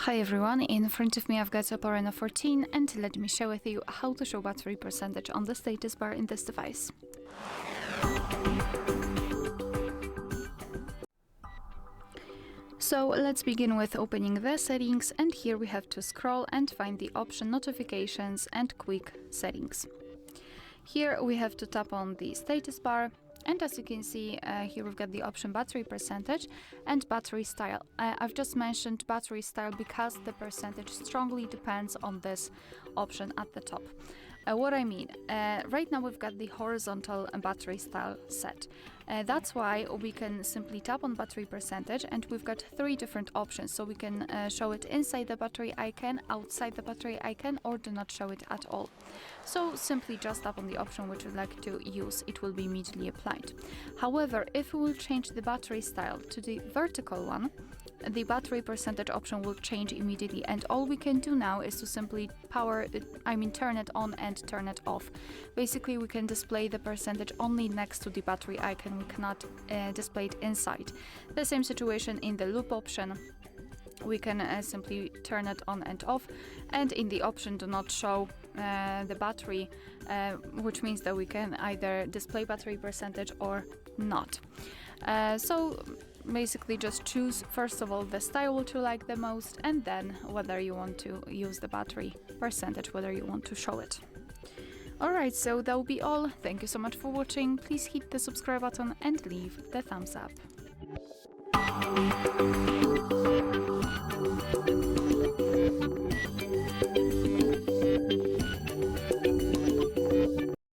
Hi everyone, in front of me I've got OPPO Reno 14 and let me share with you how to show battery percentage on the status bar in this device. So let's begin with opening the settings, and here we have to scroll and find the option notifications and quick settings. Here we have to tap on the status bar, and as you can see, here we've got the option battery percentage and battery style. I've just mentioned battery style because the percentage strongly depends on this option at the top. What I mean, right now we've got the horizontal battery style set. That's why we can simply tap on battery percentage, and we've got three different options. So we can show it inside the battery icon, outside the battery icon, or do not show it at all. So simply just tap on the option which you'd like to use, it will be immediately applied. However, if we will change the battery style to the vertical one, the battery percentage option will change immediately, and all we can do now is to simply turn it on and turn it off. Basically, we can display the percentage only next to the battery icon, we cannot display it inside. The same situation in the loop option. We can simply turn it on and off, and in the option do not show the battery, which means that we can either display battery percentage or not. So basically just choose first of all the style which you like the most, and then whether you want to use the battery percentage, whether you want to show it. Alright, so that will be all. Thank you so much for watching. Please hit the subscribe button and leave the thumbs up.